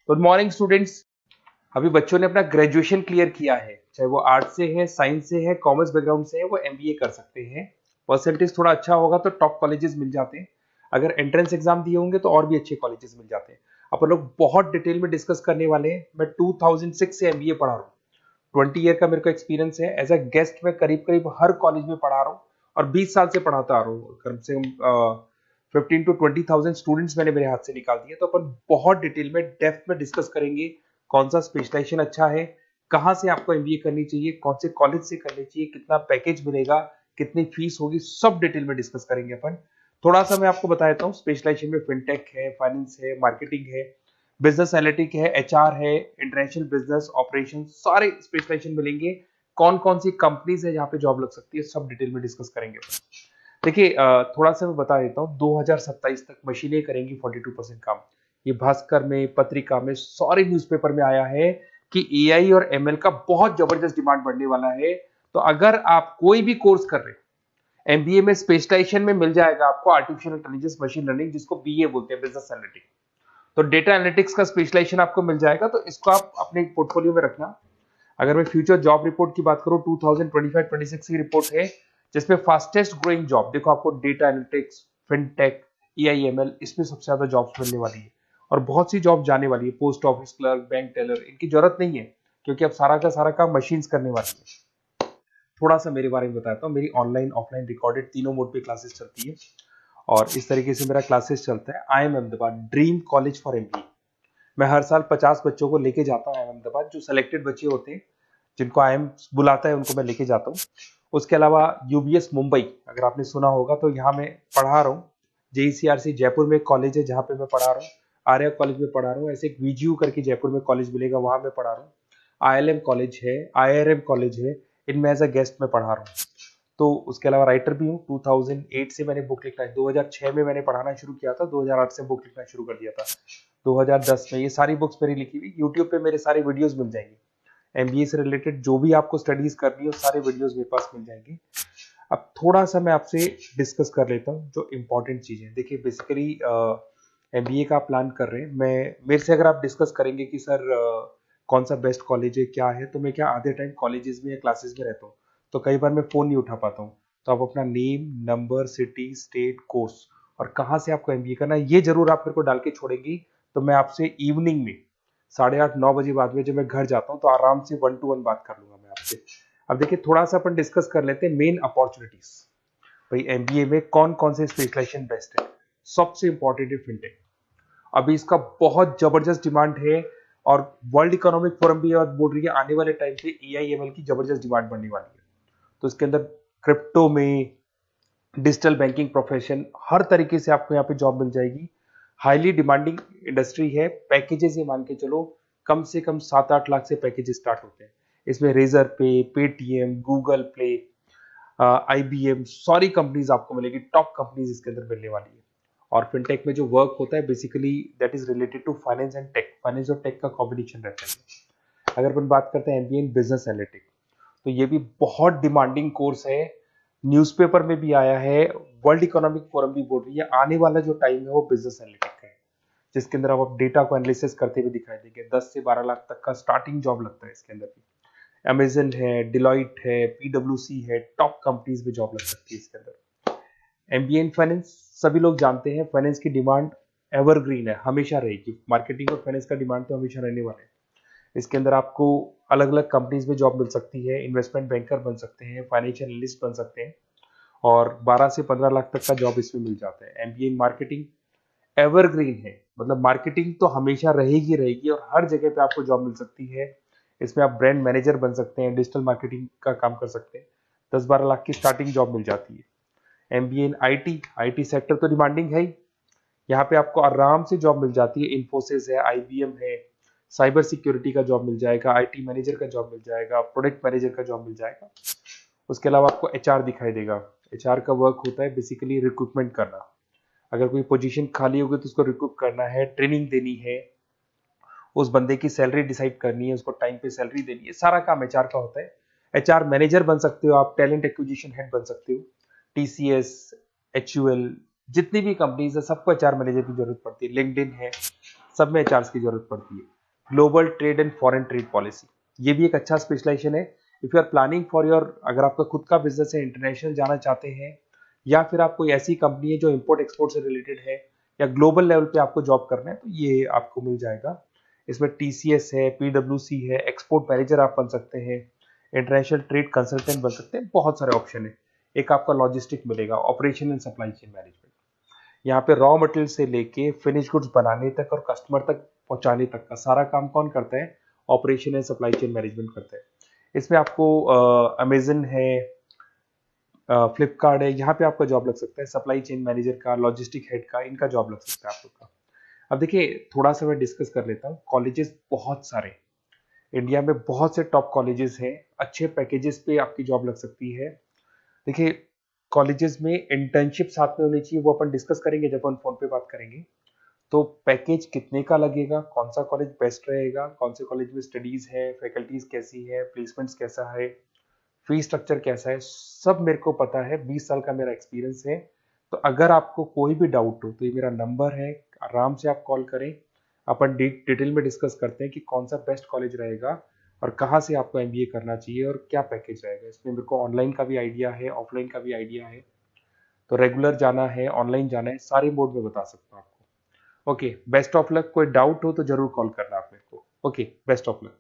Good morning students. अभी बच्चों ने अपना ग्रेजुएशन क्लियर किया है, चाहे वो आर्ट्स से है, साइंस से है, कॉमर्स बैकग्राउंड से है, वो एमबीए कर सकते हैं। परसेंटेज थोड़ा अच्छा होगा तो टॉप कॉलेजेस मिल जाते हैं। अगर एंट्रेंस एग्जाम दिए होंगे तो और भी अच्छे कॉलेजेस मिल जाते हैं। अपन लोग बहुत डिटेल में डिस्कस करने वाले हैं। मैं 2006 से एमबीए पढ़ा रहा हूँ। 20 ईयर का मेरे को एक्सपीरियंस है। एज अ गेस्ट मैं करीब करीब हर कॉलेज में पढ़ा रहा हूँ और 20 साल से पढ़ाता आ रहा हूँ। कम से कम 15 to 20,000 स्टूडेंट्स मैंने मेरे हाथ से निकाल दिए। तो अपन बहुत डिटेल में डेप्थ में डिस्कस करेंगे कौन सा स्पेशलाइजेशन अच्छा है, कहाँ से आपको एमबीए करनी चाहिए, कौन से कॉलेज से करनी चाहिए, कितना पैकेज मिलेगा, कितनी फीस होगी, सब डिटेल में डिस्कस करेंगे अपन। थोड़ा सा मैं आपको बता देता हूँ। स्पेशलाइजेशन में फिनटेक है, फाइनेंस है, मार्केटिंग है, बिजनेस एनालिटिक है, एचआर है, इंटरनेशनल बिजनेस ऑपरेशन, सारे स्पेशलाइजेशन मिलेंगे। कौन कौन सी कंपनीज है जहाँ पे जॉब लग सकती है, सब डिटेल में डिस्कस करेंगे। देखिए, थोड़ा सा मैं बता देता हूँ। 2027 तक मशीनें करेंगी 42% काम। ये भास्कर में, पत्रिका में, सारे न्यूज़पेपर में आया है कि एआई और एमएल का बहुत जबरदस्त डिमांड बढ़ने वाला है। तो अगर आप कोई भी कोर्स कर रहे हैं, एमबीए में स्पेशलाइजेशन में मिल जाएगा आपको आर्टिफिशियल इंटेलिजेंस, मशीन लर्निंग, जिसको बीए बोलते हैं, बिजनेस एनालिटिक्स। तो डेटा एनालिटिक्स का स्पेशलाइजेशन आपको मिल जाएगा, तो इसको आप अपने पोर्टफोलियो में रखना। अगर मैं फ्यूचर जॉब रिपोर्ट की बात करूं, 2025-26 की रिपोर्ट है, जिसमें फास्टेस्ट ग्रोइंग जॉब देखो आपको डेटा एनालिटिक्स, फिनटेक, एआईएमएल, इसमें सबसे ज्यादा जॉब्स मिलने वाली है। और बहुत सी जॉब जाने वाली है। Post office clerk, bank teller, इनकी जरूरत नहीं है क्योंकि अब सारा का सारा काम मशीन्स करने वाली है। थोड़ा सा मेरे बारे में बताता हूँ। मेरी ऑनलाइन ऑफलाइन रिकॉर्डेड तीनों मोड पे क्लासेस चलती है और इस तरीके से मेरा क्लासेस चलता है। I am Ahmedabad dream college for MBA. मैं हर साल 50 बच्चों को लेके जाता हूँ अहमदाबाद। जो सिलेक्टेड बच्चे होते हैं, जिनको आईएम बुलाता है, उनको मैं लेके जाता हूँ। उसके अलावा यूबीएस मुंबई, अगर आपने सुना होगा, तो यहाँ मैं पढ़ा रहा हूँ। जेईसीआरसी जयपुर में एक कॉलेज है जहाँ पे मैं पढ़ा रहा हूँ। आर्या कॉलेज में पढ़ा रहा हूँ। ऐसे एक वीजीयू करके जयपुर में कॉलेज मिलेगा, वहां मैं पढ़ा रहा हूँ। आईएलएम कॉलेज है, आईआरएम कॉलेज है, इनमें एज अ गेस्ट में पढ़ा रहा हूँ। तो उसके अलावा राइटर भी हूँ। 2008 से मैंने बुक लिखना है। 2006 में मैंने पढ़ाना शुरू किया था, 2008 से बुक लिखना शुरू कर दिया था। 2010 में ये सारी बुक्स मेरी लिखी हुई यूट्यूब पे मेरे सारे वीडियोस मिल जाएंगे। एमबीए से रिलेटेड जो भी आपको स्टडीज करनी हो, सारे वीडियोस मेरे पास मिल जाएंगे। अब थोड़ा सा मैं आपसे डिस्कस कर लेता हूँ जो इंपॉर्टेंट चीजें। देखिए, बेसिकली एमबीए का प्लान कर रहे हैं, मैं मेरे से अगर आप डिस्कस करेंगे कि सर कौन सा बेस्ट कॉलेज है, क्या है, तो मैं क्या आधे टाइम कॉलेजेस में या क्लासेस में रहता हूँ, तो कई बार मैं फोन नहीं उठा पाता हूँ। तो आप अपना name, number, city, state, course और कहाँ से आपको एमबीए करना है, ये जरूर आप मेरे को डाल के छोड़ेंगी। तो मैं आपसे इवनिंग में 8:30-9 बजे बाद में जब मैं घर जाता हूँ, तो आराम से 1-to-1 बात कर लूंगा मैं आपसे। अब देखिए, थोड़ा सा अपन डिस्कस कर लेते हैं मेन अपॉर्चुनिटीज। भाई, एमबीए में कौन कौन से स्पेशलाइजेशन बेस्ट है। सबसे इंपॉर्टेंट है फिनटेक। अभी इसका बहुत जबरदस्त डिमांड है और वर्ल्ड इकोनॉमिक फोरम भी बोल रही है आने वाले टाइम पे एआईएमएल की जबरदस्त डिमांड बढ़ने वाली है। तो इसके अंदर क्रिप्टो में, डिजिटल बैंकिंग प्रोफेशन, हर तरीके से आपको यहाँ पे जॉब मिल जाएगी। हाईली डिमांडिंग इंडस्ट्री है। पैकेजेस ये मान के चलो, कम से कम 7-8 लाख से पैकेजेस स्टार्ट होते हैं। इसमें रेजर पे, पेटीएम, गूगल प्ले, आईबीएम, सारी कंपनीज आपको मिलेगी। टॉप कंपनीज इसके अंदर मिलने वाली है। और फिनटेक में जो वर्क होता है, basically that is related to finance and tech. Finance और टेक का कॉम्बिनेशन रहता है। अगर अपन बात करते हैं एमबीए इन बिजनेस एनालिटिक्स, तो ये भी बहुत डिमांडिंग कोर्स है। न्यूज़पेपर में भी आया है, वर्ल्ड इकोनॉमिक फोरम भी बोल रही है आने वाला जो टाइम है वो बिजनेस एनालिटिक्स का है, जिसके अंदर आप डेटा को एनालिसिस करते हुए दिखाई देंगे। 10 से 12 लाख तक का स्टार्टिंग जॉब लगता है इसके अंदर भी। अमेजन है, डिलॉइट है, पीडब्ल्यूसी है, टॉप कंपनीज में जॉब लग सकती है इसके अंदर। एमबीए इन फाइनेंस, सभी लोग जानते हैं फाइनेंस की डिमांड एवरग्रीन है, हमेशा रहेगी। मार्केटिंग और फाइनेंस का डिमांड तो हमेशा रहने वाला है। इसके अंदर आपको अलग अलग कंपनीज में जॉब मिल सकती है। इन्वेस्टमेंट बैंकर बन सकते हैं, फाइनेंशियल एनालिस्ट बन सकते हैं और 12 से 15 लाख तक का जॉब इसमें मिल जाता है। एमबीए इन मार्केटिंग एवरग्रीन है, मतलब मार्केटिंग तो हमेशा रहेगी रहेगी और हर जगह पे आपको जॉब मिल सकती है। इसमें आप ब्रांड मैनेजर बन सकते हैं, डिजिटल मार्केटिंग का काम कर सकते हैं। 10-12 लाख की स्टार्टिंग जॉब मिल जाती है। MBA in IT, IT sector तो डिमांडिंग है ही। यहाँ पे आपको आराम से जॉब मिल जाती है। इन्फोसिस है, आईबीएम है, साइबर सिक्योरिटी का जॉब मिल जाएगा, आईटी मैनेजर का जॉब मिल जाएगा, प्रोडक्ट मैनेजर का जॉब मिल जाएगा। उसके अलावा आपको एचआर दिखाई देगा। एचआर का वर्क होता है बेसिकली रिक्रूटमेंट करना। अगर कोई पोजीशन खाली होगी तो उसको रिक्रूट करना है, ट्रेनिंग देनी है, उस बंदे की सैलरी डिसाइड करनी है, उसको टाइम पे सैलरी देनी है, सारा काम एचआर का होता है। एचआर मैनेजर बन सकते हो आप, टैलेंट एक्विजिशन हेड बन सकते हो। टीसीएस, एचयूएल, जितनी भी कंपनीज है सबको एचआर मैनेजर की जरूरत पड़ती है। लिंक्डइन है, सब में एचआर की जरूरत पड़ती है। Global trade and foreign trade policy, ये भी एक अच्छा स्पेशलाइजेशन है। If you are planning for your, अगर आपका खुद का बिजनेस है, इंटरनेशनल जाना चाहते हैं, या फिर आप कोई ऐसी कंपनी है जो इंपोर्ट एक्सपोर्ट से रिलेटेड है, या ग्लोबल लेवल पे आपको जॉब करना है, तो ये आपको मिल जाएगा। इसमें टीसीएस है, पीडब्ल्यूसी है, एक्सपोर्ट मैनेजर आप बन सकते हैं, इंटरनेशनल ट्रेड कंसल्टेंट बन सकते हैं, बहुत सारे ऑप्शन है। एक आपका लॉजिस्टिक मिलेगा, operation and supply chain management, यहाँ पे रॉ मटेरियल से लेके फिनिश गुड्स बनाने तक और कस्टमर तक पहुंचाने तक का सारा काम कौन करता है? Operation and supply chain management करता है। इसमें आपको अमेजन है, फ्लिपकार्ट है, यहाँ पे आपका जॉब लग सकता है, सप्लाई चेन मैनेजर का, लॉजिस्टिक हेड का, इनका जॉब लग सकता है आप लोग का। अब देखिए, थोड़ा सा मैं डिस्कस कर लेता हूँ। कॉलेजेस बहुत सारे इंडिया में, बहुत से टॉप कॉलेजेस हैं, अच्छे पैकेजेस पे आपकी जॉब लग सकती है। देखिए, कॉलेजेस में इंटर्नशिप साथ में होनी चाहिए, वो अपन डिस्कस करेंगे जब अपन फोन पे बात करेंगे। तो पैकेज कितने का लगेगा, कौन सा कॉलेज बेस्ट रहेगा, कौन से कॉलेज में स्टडीज है, फैकल्टीज कैसी है, प्लेसमेंट्स कैसा है, फी स्ट्रक्चर कैसा है, सब मेरे को पता है, 20 साल का मेरा एक्सपीरियंस है। तो अगर आपको कोई भी डाउट हो तो ये मेरा नंबर है, आराम से आप कॉल करें, अपन डिटेल में डिस्कस करते हैं कि कौन सा बेस्ट कॉलेज रहेगा और कहाँ से आपको एमबीए करना चाहिए और क्या पैकेज रहेगा। इसमें मेरे को ऑनलाइन का भी आइडिया है, ऑफलाइन का भी आइडिया है, तो रेगुलर जाना है, ऑनलाइन जाना है, सारे मोड में बता सकता हूँ आपको। Okay, best of luck. कोई डाउट हो तो जरूर कॉल करना आप मेरे को। Okay, best of luck.